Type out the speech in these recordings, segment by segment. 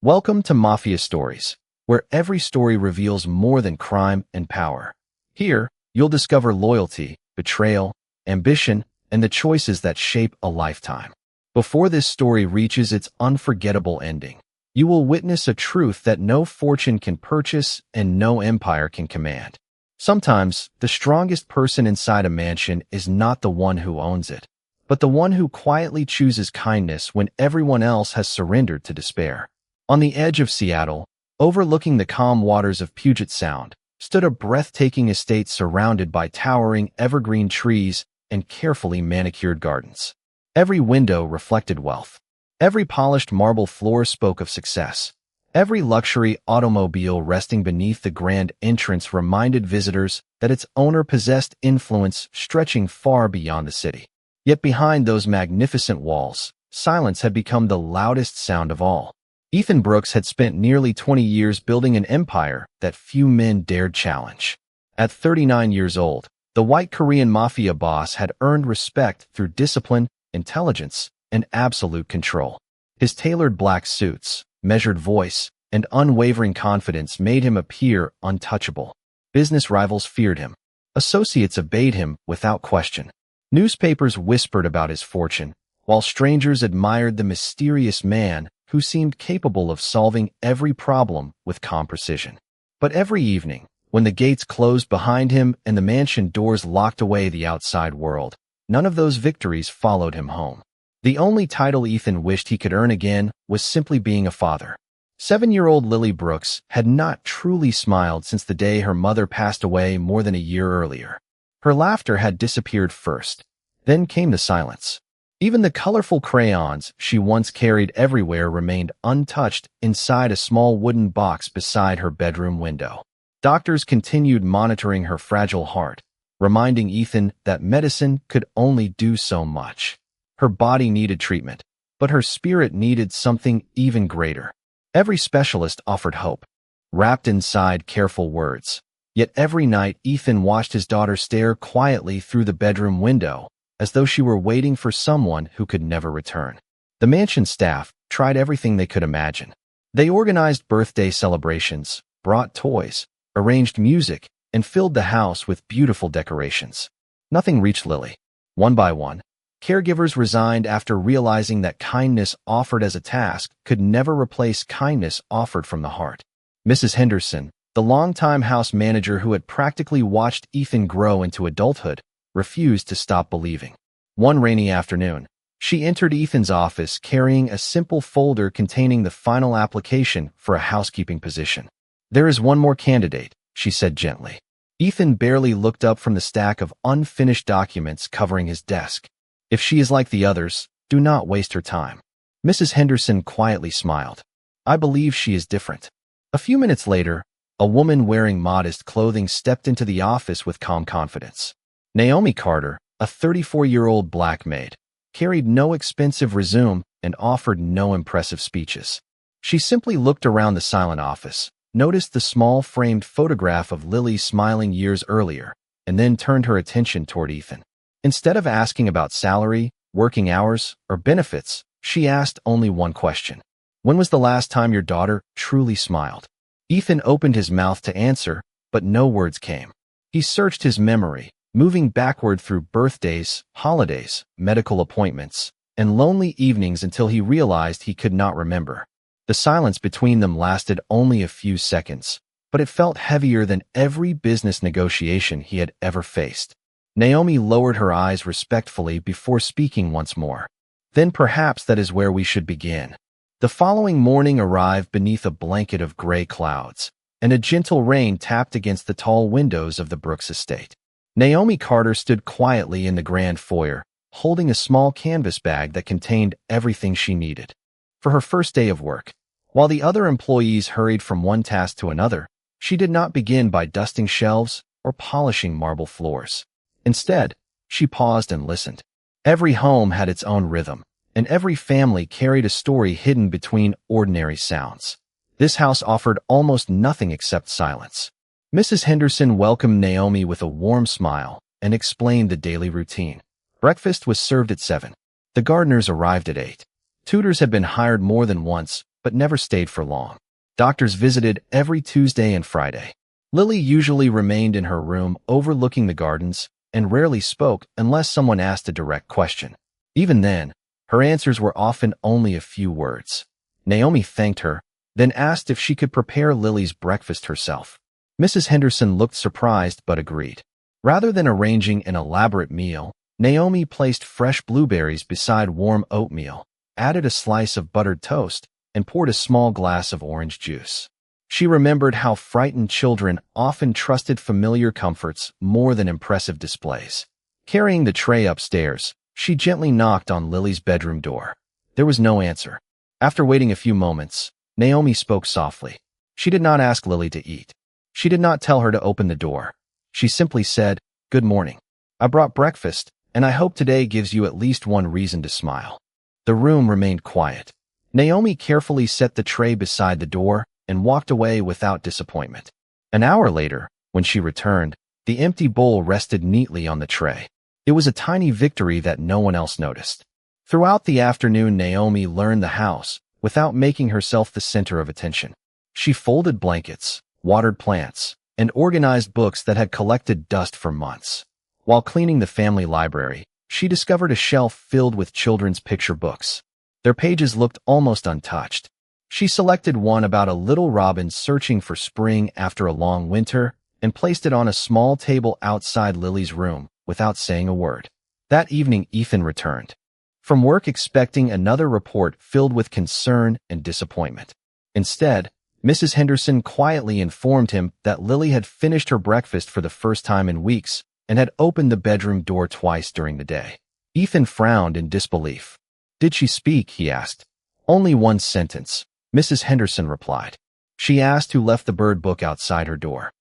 Welcome to Mafia Stories, where every story reveals more than crime and power. Here, you'll discover loyalty, betrayal, ambition, and the choices that shape a lifetime. Before this story reaches its unforgettable ending, you will witness a truth that no fortune can purchase and no empire can command. Sometimes, the strongest person inside a mansion is not the one who owns it, but the one who quietly chooses kindness when everyone else has surrendered to despair. On the edge of Seattle, overlooking the calm waters of Puget Sound, stood a breathtaking estate surrounded by towering evergreen trees and carefully manicured gardens. Every window reflected wealth. Every polished marble floor spoke of success. Every luxury automobile resting beneath the grand entrance reminded visitors that its owner possessed influence stretching far beyond the city. Yet behind those magnificent walls, silence had become the loudest sound of all. Ethan Brooks had spent nearly 20 years building an empire that few men dared challenge. At 39 years old, the white Korean mafia boss had earned respect through discipline, intelligence, and absolute control. His tailored black suits, measured voice, and unwavering confidence made him appear untouchable. Business rivals feared him. Associates obeyed him without question. Newspapers whispered about his fortune, while strangers admired the mysterious man who seemed capable of solving every problem with calm precision. But every evening, when the gates closed behind him and the mansion doors locked away the outside world, none of those victories followed him home. The only title Ethan wished he could earn again was simply being a father. 7-year-old Lily Brooks had not truly smiled since the day her mother passed away more than a year earlier. Her laughter had disappeared first. Then came the silence. Even the colorful crayons she once carried everywhere remained untouched inside a small wooden box beside her bedroom window. Doctors continued monitoring her fragile heart, reminding Ethan that medicine could only do so much. Her body needed treatment, but her spirit needed something even greater. Every specialist offered hope, wrapped inside careful words. Yet every night Ethan watched his daughter stare quietly through the bedroom window, as though she were waiting for someone who could never return. The mansion staff tried everything they could imagine. They organized birthday celebrations, brought toys, arranged music, and filled the house with beautiful decorations. Nothing reached Lily. One by one, caregivers resigned after realizing that kindness offered as a task could never replace kindness offered from the heart. Mrs. Henderson, the longtime house manager who had practically watched Ethan grow into adulthood, refused to stop believing. One rainy afternoon, she entered Ethan's office carrying a simple folder containing the final application for a housekeeping position. "There is one more candidate," she said gently. Ethan barely looked up from the stack of unfinished documents covering his desk. "If she is like the others, do not waste her time." Mrs. Henderson quietly smiled. "I believe she is different." A few minutes later, a woman wearing modest clothing stepped into the office with calm confidence. Naomi Carter, a 34-year-old Black Maid, carried no expensive resume and offered no impressive speeches. She simply looked around the silent office, noticed the small framed photograph of Lily smiling years earlier, and then turned her attention toward Ethan. Instead of asking about salary, working hours, or benefits, she asked only one question. "When was the last time your daughter truly smiled?" Ethan opened his mouth to answer, but no words came. He searched his memory, moving backward through birthdays, holidays, medical appointments, and lonely evenings until he realized he could not remember. The silence between them lasted only a few seconds, but it felt heavier than every business negotiation he had ever faced. Naomi lowered her eyes respectfully before speaking once more. "Then perhaps that is where we should begin." The following morning arrived beneath a blanket of gray clouds, and a gentle rain tapped against the tall windows of the Brooks estate. Naomi Carter stood quietly in the grand foyer, holding a small canvas bag that contained everything she needed for her first day of work. While the other employees hurried from one task to another, she did not begin by dusting shelves or polishing marble floors. Instead, she paused and listened. Every home had its own rhythm, and every family carried a story hidden between ordinary sounds. This house offered almost nothing except silence. Mrs. Henderson welcomed Naomi with a warm smile and explained the daily routine. Breakfast was served at 7. The gardeners arrived at 8. Tutors had been hired more than once, but never stayed for long. Doctors visited every Tuesday and Friday. Lily usually remained in her room overlooking the gardens and rarely spoke unless someone asked a direct question. Even then, her answers were often only a few words. Naomi thanked her, then asked if she could prepare Lily's breakfast herself. Mrs. Henderson looked surprised but agreed. Rather than arranging an elaborate meal, Naomi placed fresh blueberries beside warm oatmeal, added a slice of buttered toast, and poured a small glass of orange juice. She remembered how frightened children often trusted familiar comforts more than impressive displays. Carrying the tray upstairs, she gently knocked on Lily's bedroom door. There was no answer. After waiting a few moments, Naomi spoke softly. She did not ask Lily to eat. She did not tell her to open the door. She simply said, "Good morning. I brought breakfast, and I hope today gives you at least one reason to smile." The room remained quiet. Naomi carefully set the tray beside the door and walked away without disappointment. An hour later, when she returned, the empty bowl rested neatly on the tray. It was a tiny victory that no one else noticed. Throughout the afternoon, Naomi learned the house without making herself the center of attention. She folded blankets, watered plants, and organized books that had collected dust for months. While cleaning the family library, she discovered a shelf filled with children's picture books. Their pages looked almost untouched. She selected one about a little robin searching for spring after a long winter and placed it on a small table outside Lily's room without saying a word. That evening, Ethan returned from work expecting another report filled with concern and disappointment. Instead, Mrs. Henderson quietly informed him that Lily had finished her breakfast for the first time in weeks and had opened the bedroom door twice during the day. Ethan frowned in disbelief. "Did she speak?" he asked. "Only one sentence," Mrs. Henderson replied. She asked who left the bird book outside her door.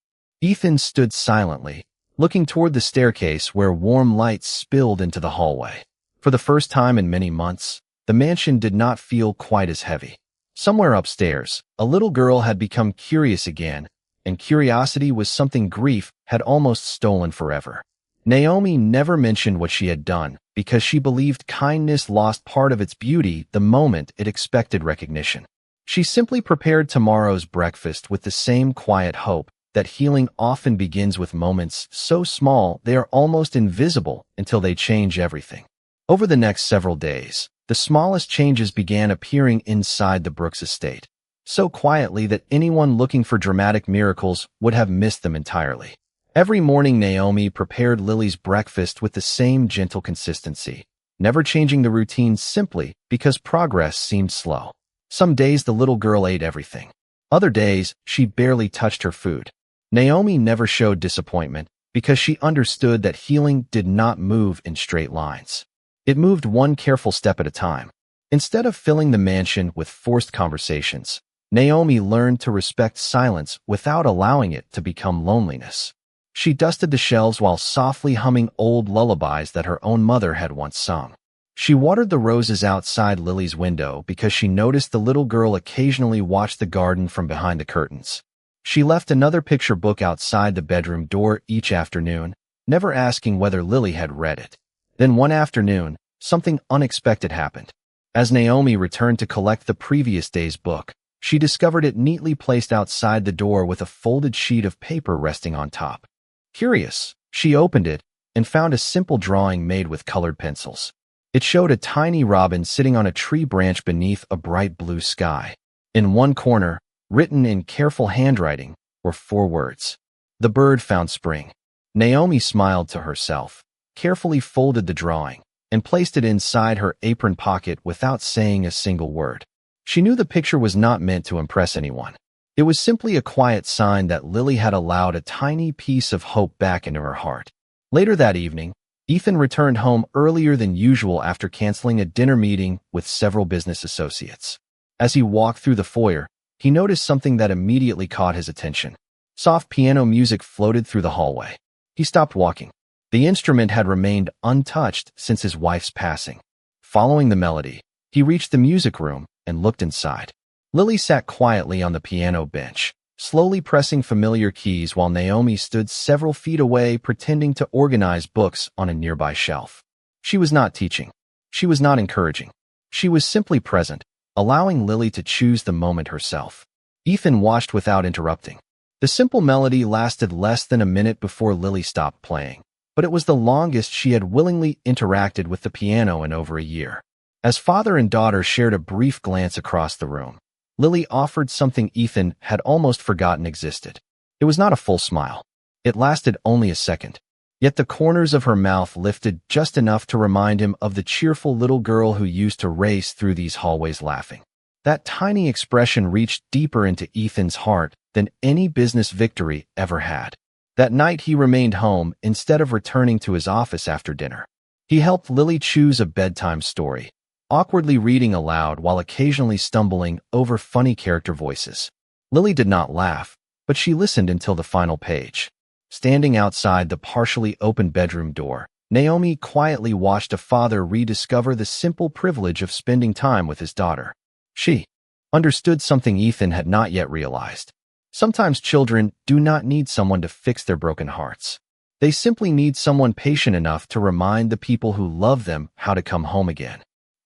Ethan stood silently, looking toward the staircase where warm light spilled into the hallway. For the first time in many months, the mansion did not feel quite as heavy. Somewhere upstairs, a little girl had become curious again, and curiosity was something grief had almost stolen forever. Naomi never mentioned what she had done because she believed kindness lost part of its beauty the moment it expected recognition. She simply prepared tomorrow's breakfast with the same quiet hope that healing often begins with moments so small they are almost invisible until they change everything. Over the next several days, the smallest changes began appearing inside the Brooks estate, so quietly that anyone looking for dramatic miracles would have missed them entirely. Every morning, Naomi prepared Lily's breakfast with the same gentle consistency, never changing the routine simply because progress seemed slow. Some days the little girl ate everything. Other days, she barely touched her food. Naomi never showed disappointment because she understood that healing did not move in straight lines. It moved one careful step at a time. Instead of filling the mansion with forced conversations, Naomi learned to respect silence without allowing it to become loneliness. She dusted the shelves while softly humming old lullabies that her own mother had once sung. She watered the roses outside Lily's window because she noticed the little girl occasionally watched the garden from behind the curtains. She left another picture book outside the bedroom door each afternoon, never asking whether Lily had read it. Then one afternoon, something unexpected happened. As Naomi returned to collect the previous day's book, she discovered it neatly placed outside the door with a folded sheet of paper resting on top. Curious, she opened it and found a simple drawing made with colored pencils. It showed a tiny robin sitting on a tree branch beneath a bright blue sky. In one corner, written in careful handwriting, were 4 words. The bird found spring. Naomi smiled to herself, carefully folded the drawing, and placed it inside her apron pocket without saying a single word. She knew the picture was not meant to impress anyone. It was simply a quiet sign that Lily had allowed a tiny piece of hope back into her heart. Later that evening, Ethan returned home earlier than usual after canceling a dinner meeting with several business associates. As he walked through the foyer, he noticed something that immediately caught his attention. Soft piano music floated through the hallway. He stopped walking. The instrument had remained untouched since his wife's passing. Following the melody, he reached the music room and looked inside. Lily sat quietly on the piano bench, slowly pressing familiar keys while Naomi stood several feet away pretending to organize books on a nearby shelf. She was not teaching. She was not encouraging. She was simply present, allowing Lily to choose the moment herself. Ethan watched without interrupting. The simple melody lasted less than a minute before Lily stopped playing, but it was the longest she had willingly interacted with the piano in over a year. As father and daughter shared a brief glance across the room, Lily offered something Ethan had almost forgotten existed. It was not a full smile. It lasted only a second. Yet the corners of her mouth lifted just enough to remind him of the cheerful little girl who used to race through these hallways laughing. That tiny expression reached deeper into Ethan's heart than any business victory ever had. That night he remained home instead of returning to his office after dinner. He helped Lily choose a bedtime story, awkwardly reading aloud while occasionally stumbling over funny character voices. Lily did not laugh, but she listened until the final page. Standing outside the partially open bedroom door, Naomi quietly watched a father rediscover the simple privilege of spending time with his daughter. She understood something Ethan had not yet realized. Sometimes children do not need someone to fix their broken hearts. They simply need someone patient enough to remind the people who love them how to come home again.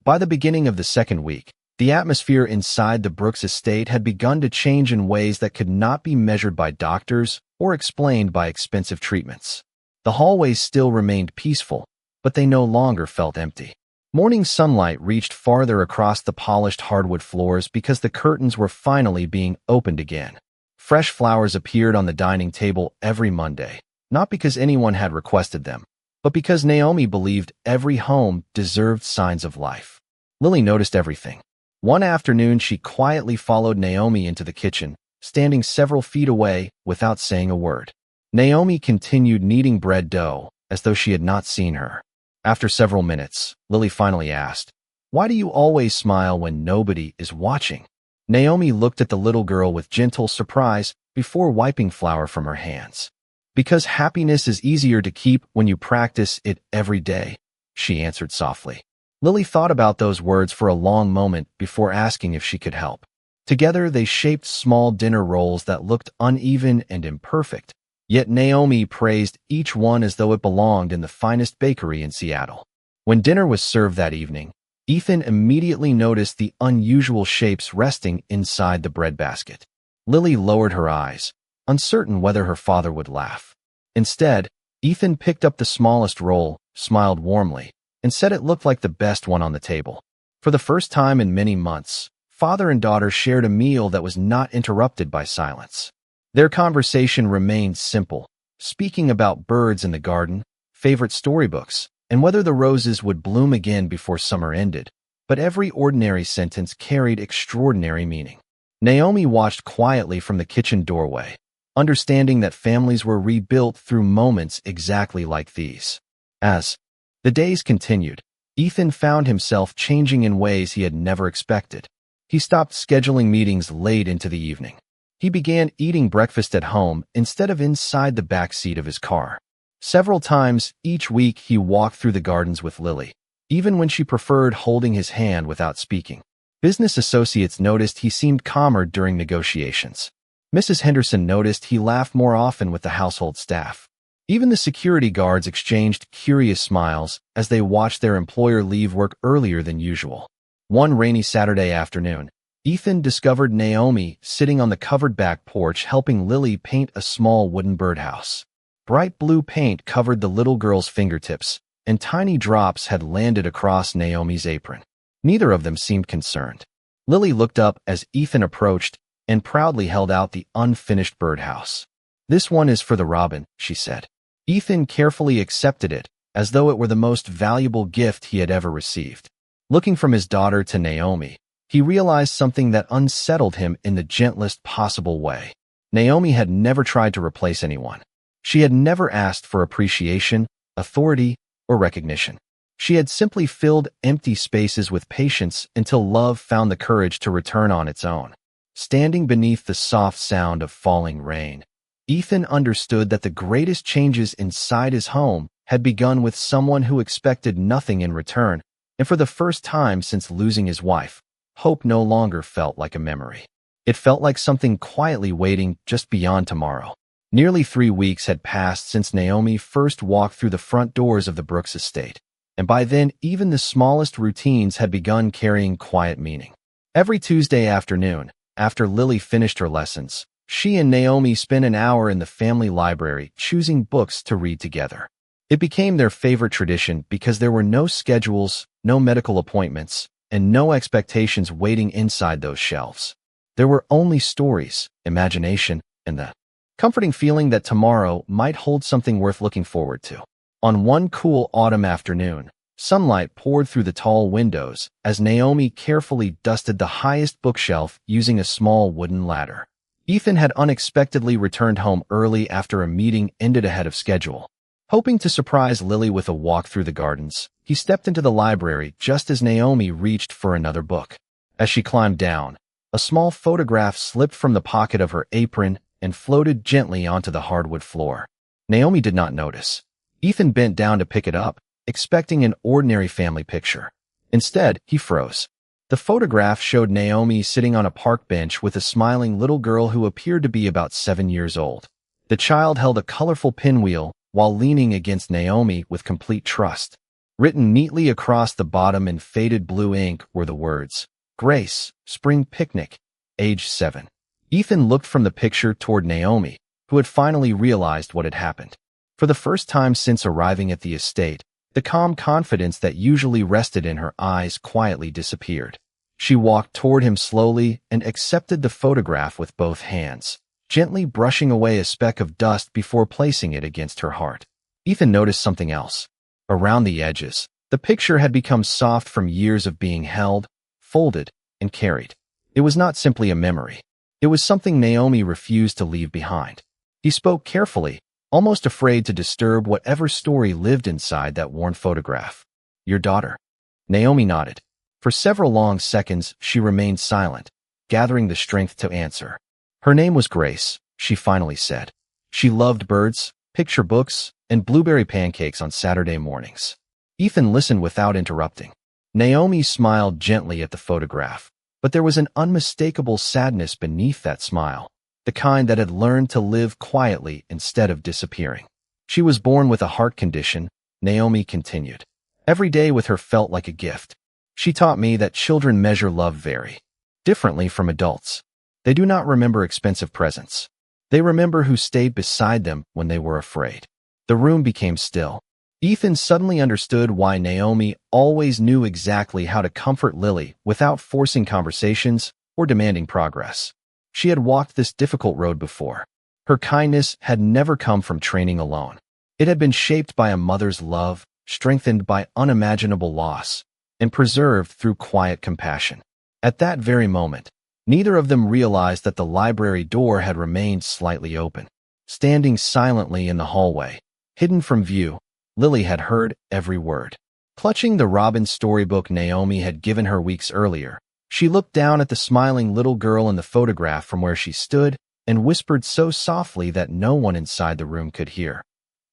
By the beginning of the second week, the atmosphere inside the Brooks estate had begun to change in ways that could not be measured by doctors or explained by expensive treatments. The hallways still remained peaceful, but they no longer felt empty. Morning sunlight reached farther across the polished hardwood floors because the curtains were finally being opened again. Fresh flowers appeared on the dining table every Monday, not because anyone had requested them, but because Naomi believed every home deserved signs of life. Lily noticed everything. One afternoon, she quietly followed Naomi into the kitchen, standing several feet away without saying a word. Naomi continued kneading bread dough as though she had not seen her. After several minutes, Lily finally asked, "Why do you always smile when nobody is watching?" Naomi looked at the little girl with gentle surprise before wiping flour from her hands. "Because happiness is easier to keep when you practice it every day," she answered softly. Lily thought about those words for a long moment before asking if she could help. Together, they shaped small dinner rolls that looked uneven and imperfect, yet Naomi praised each one as though it belonged in the finest bakery in Seattle. When dinner was served that evening, Ethan immediately noticed the unusual shapes resting inside the breadbasket. Lily lowered her eyes, uncertain whether her father would laugh. Instead, Ethan picked up the smallest roll, smiled warmly, and said it looked like the best one on the table. For the first time in many months, father and daughter shared a meal that was not interrupted by silence. Their conversation remained simple, speaking about birds in the garden, favorite storybooks, and whether the roses would bloom again before summer ended, but every ordinary sentence carried extraordinary meaning. Naomi watched quietly from the kitchen doorway, understanding that families were rebuilt through moments exactly like these. As the days continued, Ethan found himself changing in ways he had never expected. He stopped scheduling meetings late into the evening. He began eating breakfast at home instead of inside the back seat of his car. Several times each week he walked through the gardens with Lily, even when she preferred holding his hand without speaking. Business associates noticed he seemed calmer during negotiations. Mrs. Henderson noticed he laughed more often with the household staff. Even the security guards exchanged curious smiles as they watched their employer leave work earlier than usual. One rainy Saturday afternoon, Ethan discovered Naomi sitting on the covered back porch helping Lily paint a small wooden birdhouse. Bright blue paint covered the little girl's fingertips, and tiny drops had landed across Naomi's apron. Neither of them seemed concerned. Lily looked up as Ethan approached and proudly held out the unfinished birdhouse. "This one is for the robin," she said. Ethan carefully accepted it, as though it were the most valuable gift he had ever received. Looking from his daughter to Naomi, he realized something that unsettled him in the gentlest possible way. Naomi had never tried to replace anyone. She had never asked for appreciation, authority, or recognition. She had simply filled empty spaces with patience until love found the courage to return on its own. Standing beneath the soft sound of falling rain, Ethan understood that the greatest changes inside his home had begun with someone who expected nothing in return, and for the first time since losing his wife, hope no longer felt like a memory. It felt like something quietly waiting just beyond tomorrow. Nearly 3 weeks had passed since Naomi first walked through the front doors of the Brooks estate, and by then even the smallest routines had begun carrying quiet meaning. Every Tuesday afternoon, after Lily finished her lessons, she and Naomi spent an hour in the family library choosing books to read together. It became their favorite tradition because there were no schedules, no medical appointments, and no expectations waiting inside those shelves. There were only stories, imagination, and the comforting feeling that tomorrow might hold something worth looking forward to. On one cool autumn afternoon, sunlight poured through the tall windows as Naomi carefully dusted the highest bookshelf using a small wooden ladder. Ethan had unexpectedly returned home early after a meeting ended ahead of schedule. Hoping to surprise Lily with a walk through the gardens, he stepped into the library just as Naomi reached for another book. As she climbed down, a small photograph slipped from the pocket of her apron and floated gently onto the hardwood floor. Naomi did not notice. Ethan bent down to pick it up, expecting an ordinary family picture. Instead, he froze. The photograph showed Naomi sitting on a park bench with a smiling little girl who appeared to be about 7 years old. The child held a colorful pinwheel while leaning against Naomi with complete trust. Written neatly across the bottom in faded blue ink were the words, "Grace, Spring Picnic, age 7. Ethan looked from the picture toward Naomi, who had finally realized what had happened. For the first time since arriving at the estate, the calm confidence that usually rested in her eyes quietly disappeared. She walked toward him slowly and accepted the photograph with both hands, gently brushing away a speck of dust before placing it against her heart. Ethan noticed something else. Around the edges, the picture had become soft from years of being held, folded, and carried. It was not simply a memory. It was something Naomi refused to leave behind. He spoke carefully, almost afraid to disturb whatever story lived inside that worn photograph. "Your daughter?" Naomi nodded. For several long seconds, she remained silent, gathering the strength to answer. Her name was Grace, she finally said. She loved birds, picture books, and blueberry pancakes on Saturday mornings. Ethan listened without interrupting. Naomi smiled gently at the photograph, but there was an unmistakable sadness beneath that smile, the kind that had learned to live quietly instead of disappearing. She was born with a heart condition, Naomi continued. Every day with her felt like a gift. She taught me that children measure love very differently from adults. They do not remember expensive presents. They remember who stayed beside them when they were afraid. The room became still. Ethan suddenly understood why Naomi always knew exactly how to comfort Lily without forcing conversations or demanding progress. She had walked this difficult road before. Her kindness had never come from training alone. It had been shaped by a mother's love, strengthened by unimaginable loss, and preserved through quiet compassion. At that very moment, neither of them realized that the library door had remained slightly open. Standing silently in the hallway, hidden from view, Lily had heard every word. Clutching the Robin storybook Naomi had given her weeks earlier, she looked down at the smiling little girl in the photograph from where she stood and whispered so softly that no one inside the room could hear.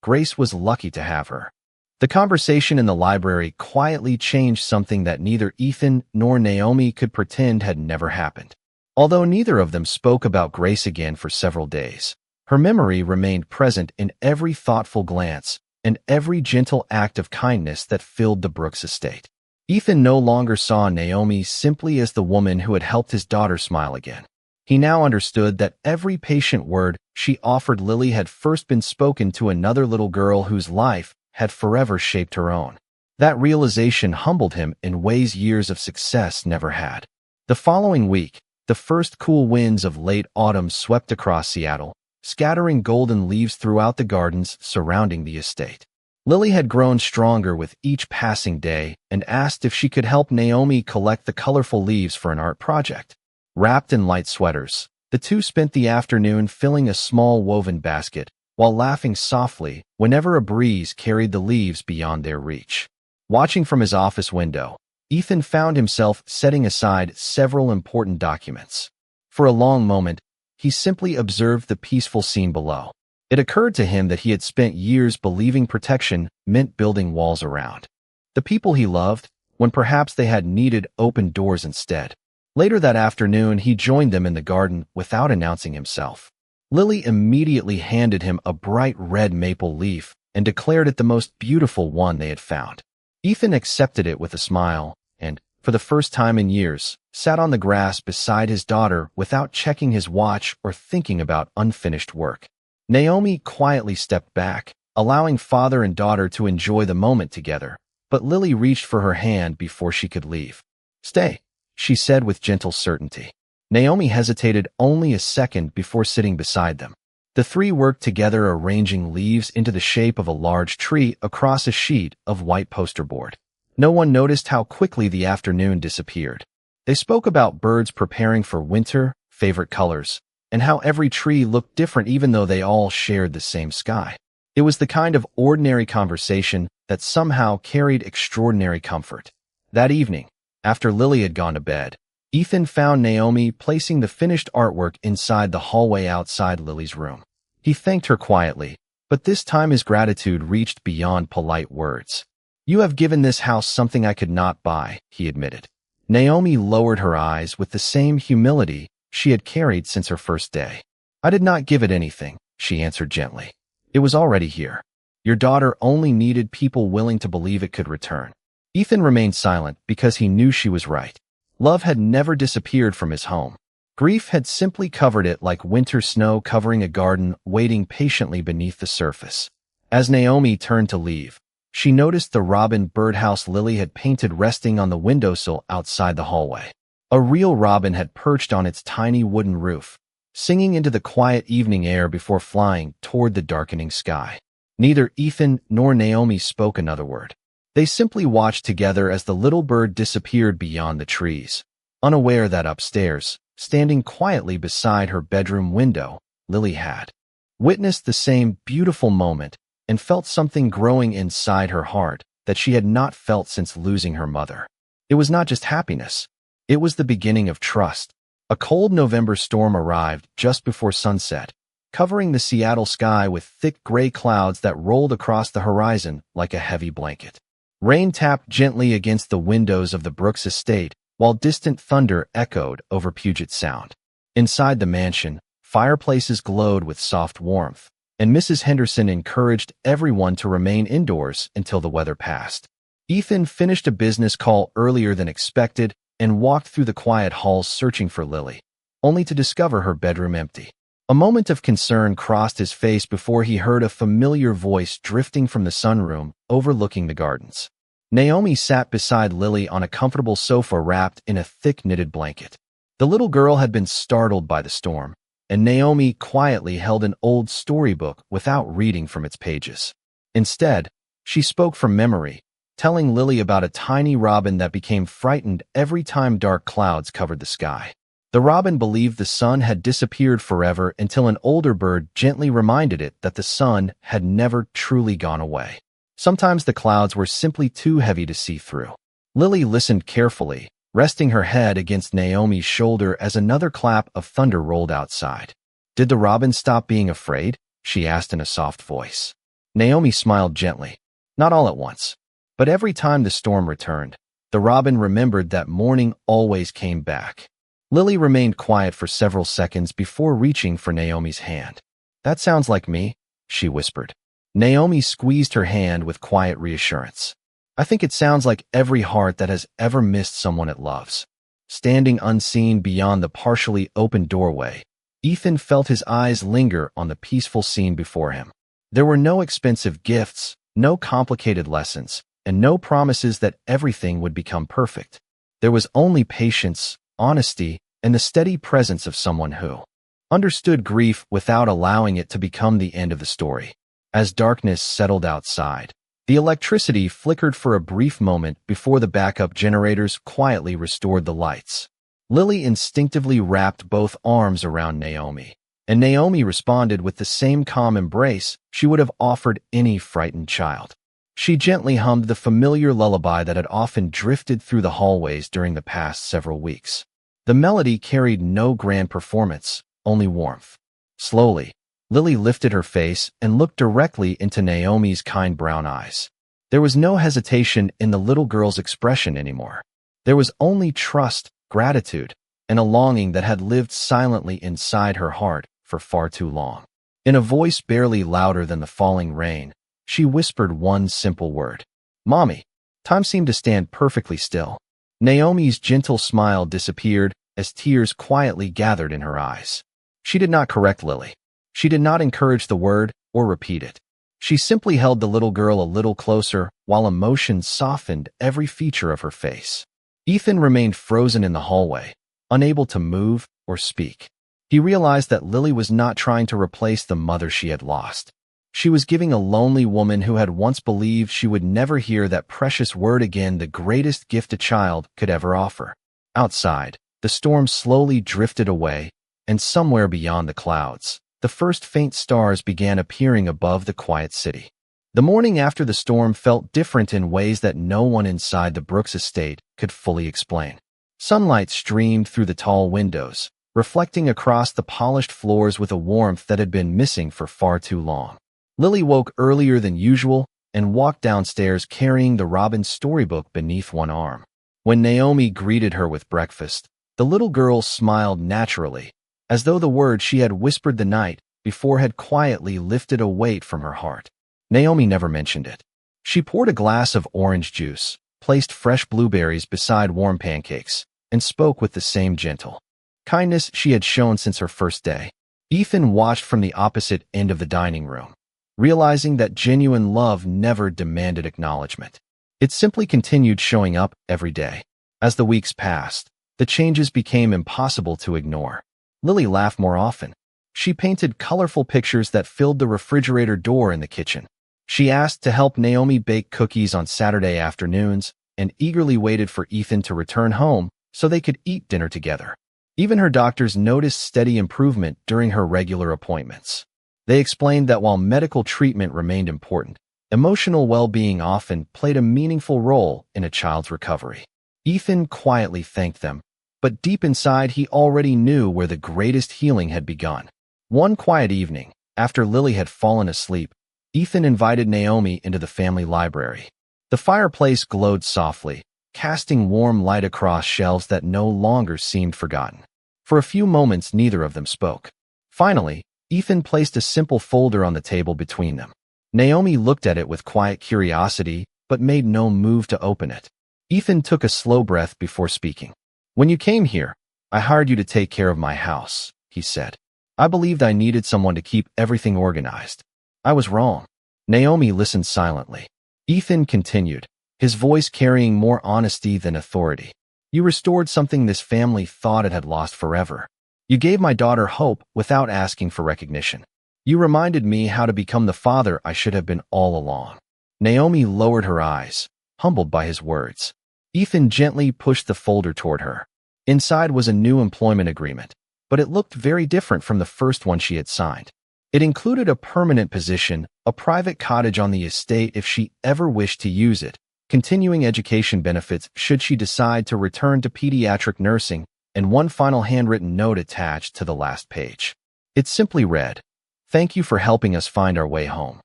Grace was lucky to have her. The conversation in the library quietly changed something that neither Ethan nor Naomi could pretend had never happened. Although neither of them spoke about Grace again for several days, her memory remained present in every thoughtful glance and every gentle act of kindness that filled the Brooks estate. Ethan no longer saw Naomi simply as the woman who had helped his daughter smile again. He now understood that every patient word she offered Lily had first been spoken to another little girl whose life had forever shaped her own. That realization humbled him in ways years of success never had. The following week, the first cool winds of late autumn swept across Seattle, scattering golden leaves throughout the gardens surrounding the estate. Lily had grown stronger with each passing day and asked if she could help Naomi collect the colorful leaves for an art project. Wrapped in light sweaters, the two spent the afternoon filling a small woven basket while laughing softly whenever a breeze carried the leaves beyond their reach. Watching from his office window, Ethan found himself setting aside several important documents. For a long moment, he simply observed the peaceful scene below. It occurred to him that he had spent years believing protection meant building walls around the people he loved, when perhaps they had needed open doors instead. Later that afternoon, he joined them in the garden without announcing himself. Lily immediately handed him a bright red maple leaf and declared it the most beautiful one they had found. Ethan accepted it with a smile and, for the first time in years, sat on the grass beside his daughter without checking his watch or thinking about unfinished work. Naomi quietly stepped back, allowing father and daughter to enjoy the moment together, but Lily reached for her hand before she could leave. "Stay," she said with gentle certainty. Naomi hesitated only a second before sitting beside them. The three worked together, arranging leaves into the shape of a large tree across a sheet of white poster board. No one noticed how quickly the afternoon disappeared. They spoke about birds preparing for winter, favorite colors, and how every tree looked different even though they all shared the same sky. It was the kind of ordinary conversation that somehow carried extraordinary comfort. That evening, after Lily had gone to bed, Ethan found Naomi placing the finished artwork inside the hallway outside Lily's room. He thanked her quietly, but this time his gratitude reached beyond polite words. "You have given this house something I could not buy," he admitted. Naomi lowered her eyes with the same humility she had carried since her first day. "I did not give it anything," she answered gently. "It was already here. Your daughter only needed people willing to believe it could return." Ethan remained silent because he knew she was right. Love had never disappeared from his home. Grief had simply covered it like winter snow covering a garden, waiting patiently beneath the surface. As Naomi turned to leave, she noticed the robin birdhouse Lily had painted resting on the windowsill outside the hallway. A real robin had perched on its tiny wooden roof, singing into the quiet evening air before flying toward the darkening sky. Neither Ethan nor Naomi spoke another word. They simply watched together as the little bird disappeared beyond the trees, unaware that upstairs, standing quietly beside her bedroom window, Lily had witnessed the same beautiful moment and felt something growing inside her heart that she had not felt since losing her mother. It was not just happiness. It was the beginning of trust. A cold November storm arrived just before sunset, covering the Seattle sky with thick gray clouds that rolled across the horizon like a heavy blanket. Rain tapped gently against the windows of the Brooks estate, while distant thunder echoed over Puget Sound. Inside the mansion, fireplaces glowed with soft warmth, and Mrs. Henderson encouraged everyone to remain indoors until the weather passed. Ethan finished a business call earlier than expected and walked through the quiet halls searching for Lily, only to discover her bedroom empty. A moment of concern crossed his face before he heard a familiar voice drifting from the sunroom overlooking the gardens. Naomi sat beside Lily on a comfortable sofa wrapped in a thick knitted blanket. The little girl had been startled by the storm, and Naomi quietly held an old storybook without reading from its pages. Instead, she spoke from memory, telling Lily about a tiny robin that became frightened every time dark clouds covered the sky. The robin believed the sun had disappeared forever until an older bird gently reminded it that the sun had never truly gone away. Sometimes the clouds were simply too heavy to see through. Lily listened carefully, resting her head against Naomi's shoulder as another clap of thunder rolled outside. "Did the robin stop being afraid?" she asked in a soft voice. Naomi smiled gently. "Not all at once. But every time the storm returned, the robin remembered that morning always came back." Lily remained quiet for several seconds before reaching for Naomi's hand. "That sounds like me," she whispered. Naomi squeezed her hand with quiet reassurance. "I think it sounds like every heart that has ever missed someone it loves." Standing unseen beyond the partially open doorway, Ethan felt his eyes linger on the peaceful scene before him. There were no expensive gifts, no complicated lessons, and no promises that everything would become perfect. There was only patience, honesty, and the steady presence of someone who understood grief without allowing it to become the end of the story. As darkness settled outside, the electricity flickered for a brief moment before the backup generators quietly restored the lights. Lily instinctively wrapped both arms around Naomi, and Naomi responded with the same calm embrace she would have offered any frightened child. She gently hummed the familiar lullaby that had often drifted through the hallways during the past several weeks. The melody carried no grand performance, only warmth. Slowly, Lily lifted her face and looked directly into Naomi's kind brown eyes. There was no hesitation in the little girl's expression anymore. There was only trust, gratitude, and a longing that had lived silently inside her heart for far too long. In a voice barely louder than the falling rain, she whispered one simple word. "Mommy." Time seemed to stand perfectly still. Naomi's gentle smile disappeared as tears quietly gathered in her eyes. She did not correct Lily. She did not encourage the word or repeat it. She simply held the little girl a little closer while emotion softened every feature of her face. Ethan remained frozen in the hallway, unable to move or speak. He realized that Lily was not trying to replace the mother she had lost. She was giving a lonely woman who had once believed she would never hear that precious word again, the greatest gift a child could ever offer. Outside, the storm slowly drifted away, and somewhere beyond the clouds, the first faint stars began appearing above the quiet city. The morning after the storm felt different in ways that no one inside the Brooks estate could fully explain. Sunlight streamed through the tall windows, reflecting across the polished floors with a warmth that had been missing for far too long. Lily woke earlier than usual and walked downstairs carrying the Robin storybook beneath one arm. When Naomi greeted her with breakfast, the little girl smiled naturally, as though the words she had whispered the night before had quietly lifted a weight from her heart. Naomi never mentioned it. She poured a glass of orange juice, placed fresh blueberries beside warm pancakes, and spoke with the same gentle kindness she had shown since her first day. Ethan watched from the opposite end of the dining room, realizing that genuine love never demanded acknowledgement. It simply continued showing up every day. As the weeks passed, the changes became impossible to ignore. Lily laughed more often. She painted colorful pictures that filled the refrigerator door in the kitchen. She asked to help Naomi bake cookies on Saturday afternoons and eagerly waited for Ethan to return home so they could eat dinner together. Even her doctors noticed steady improvement during her regular appointments. They explained that while medical treatment remained important, emotional well-being often played a meaningful role in a child's recovery. Ethan quietly thanked them, but deep inside he already knew where the greatest healing had begun. One quiet evening, after Lily had fallen asleep, Ethan invited Naomi into the family library. The fireplace glowed softly, casting warm light across shelves that no longer seemed forgotten. For a few moments, neither of them spoke. Finally, Ethan placed a simple folder on the table between them. Naomi looked at it with quiet curiosity, but made no move to open it. Ethan took a slow breath before speaking. "When you came here, I hired you to take care of my house," he said. "I believed I needed someone to keep everything organized. I was wrong." Naomi listened silently. Ethan continued, his voice carrying more honesty than authority. "You restored something this family thought it had lost forever. You gave my daughter hope without asking for recognition. You reminded me how to become the father I should have been all along." Naomi lowered her eyes, humbled by his words. Ethan gently pushed the folder toward her. Inside was a new employment agreement, but it looked very different from the first one she had signed. It included a permanent position, a private cottage on the estate if she ever wished to use it, continuing education benefits should she decide to return to pediatric nursing, and one final handwritten note attached to the last page. It simply read, "Thank you for helping us find our way home."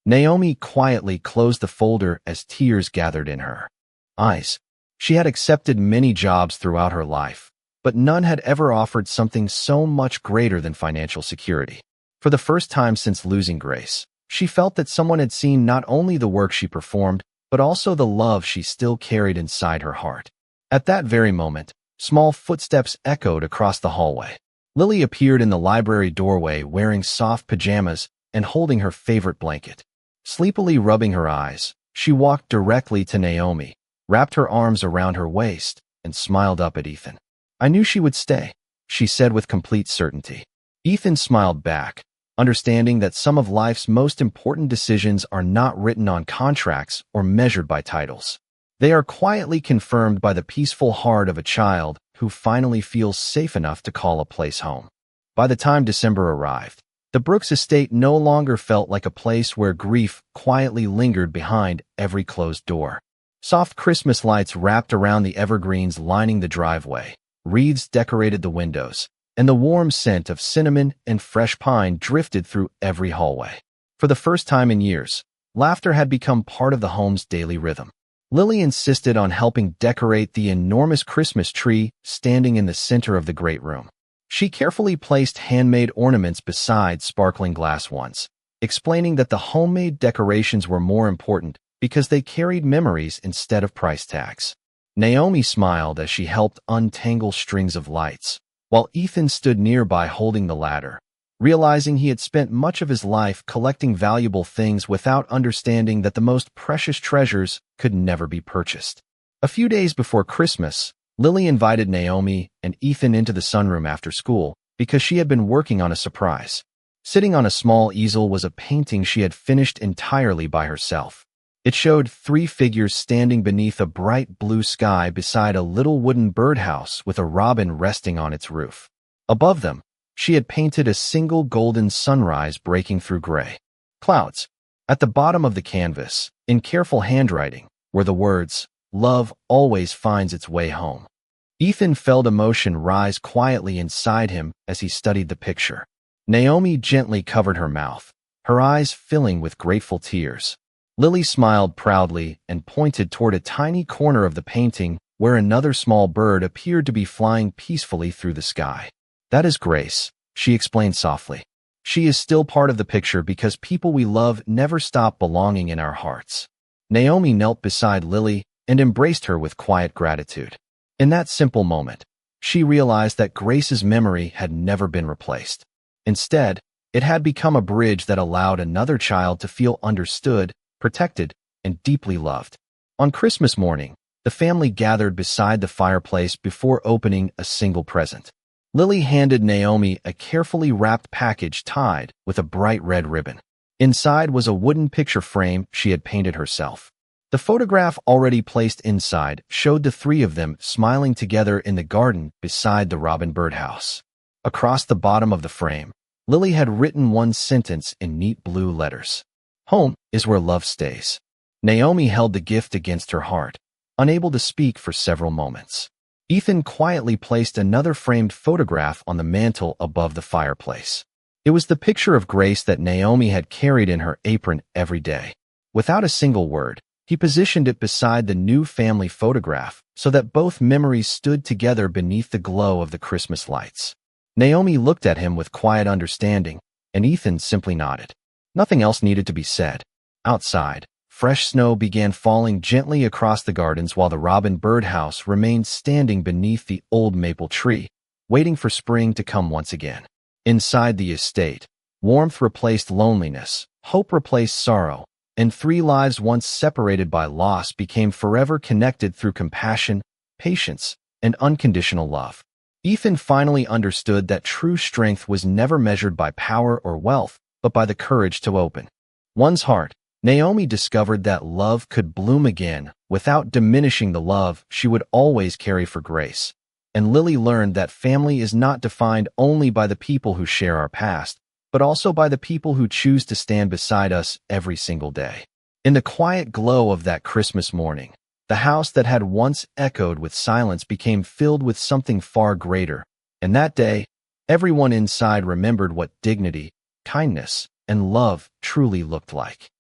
Naomi quietly closed the folder as tears gathered in her eyes. She had accepted many jobs throughout her life, but none had ever offered something so much greater than financial security. For the first time since losing Grace, she felt that someone had seen not only the work she performed, but also the love she still carried inside her heart. At that very moment, small footsteps echoed across the hallway. Lily appeared in the library doorway wearing soft pajamas and holding her favorite blanket. Sleepily rubbing her eyes, she walked directly to Naomi, wrapped her arms around her waist, and smiled up at Ethan. "I knew she would stay," she said with complete certainty. Ethan smiled back, understanding that some of life's most important decisions are not written on contracts or measured by titles. They are quietly confirmed by the peaceful heart of a child who finally feels safe enough to call a place home. By the time December arrived, the Brooks estate no longer felt like a place where grief quietly lingered behind every closed door. Soft Christmas lights wrapped around the evergreens lining the driveway, wreaths decorated the windows, and the warm scent of cinnamon and fresh pine drifted through every hallway. For the first time in years, laughter had become part of the home's daily rhythm. Lily insisted on helping decorate the enormous Christmas tree standing in the center of the great room. She carefully placed handmade ornaments beside sparkling glass ones, explaining that the homemade decorations were more important because they carried memories instead of price tags. Naomi smiled as she helped untangle strings of lights, while Ethan stood nearby holding the ladder, realizing he had spent much of his life collecting valuable things without understanding that the most precious treasures could never be purchased. A few days before Christmas, Lily invited Naomi and Ethan into the sunroom after school because she had been working on a surprise. Sitting on a small easel was a painting she had finished entirely by herself. It showed three figures standing beneath a bright blue sky beside a little wooden birdhouse with a robin resting on its roof. Above them, she had painted a single golden sunrise breaking through gray clouds. At the bottom of the canvas, in careful handwriting, were the words, "Love always finds its way home." Ethan felt emotion rise quietly inside him as he studied the picture. Naomi gently covered her mouth, her eyes filling with grateful tears. Lily smiled proudly and pointed toward a tiny corner of the painting where another small bird appeared to be flying peacefully through the sky. "That is Grace," she explained softly. "She is still part of the picture because people we love never stop belonging in our hearts." Naomi knelt beside Lily and embraced her with quiet gratitude. In that simple moment, she realized that Grace's memory had never been replaced. Instead, it had become a bridge that allowed another child to feel understood, protected, and deeply loved. On Christmas morning, the family gathered beside the fireplace before opening a single present. Lily handed Naomi a carefully wrapped package tied with a bright red ribbon. Inside was a wooden picture frame she had painted herself. The photograph already placed inside showed the three of them smiling together in the garden beside the robin birdhouse. Across the bottom of the frame, Lily had written one sentence in neat blue letters. "Home is where love stays." Naomi held the gift against her heart, unable to speak for several moments. Ethan quietly placed another framed photograph on the mantel above the fireplace. It was the picture of Grace that Naomi had carried in her apron every day. Without a single word, he positioned it beside the new family photograph so that both memories stood together beneath the glow of the Christmas lights. Naomi looked at him with quiet understanding, and Ethan simply nodded. Nothing else needed to be said. Outside, fresh snow began falling gently across the gardens while the robin birdhouse remained standing beneath the old maple tree, waiting for spring to come once again. Inside the estate, warmth replaced loneliness, hope replaced sorrow, and three lives once separated by loss became forever connected through compassion, patience, and unconditional love. Ethan finally understood that true strength was never measured by power or wealth, but by the courage to open one's heart. Naomi discovered that love could bloom again without diminishing the love she would always carry for Grace. And Lily learned that family is not defined only by the people who share our past, but also by the people who choose to stand beside us every single day. In the quiet glow of that Christmas morning, the house that had once echoed with silence became filled with something far greater, and that day, everyone inside remembered what dignity, kindness, and love truly looked like.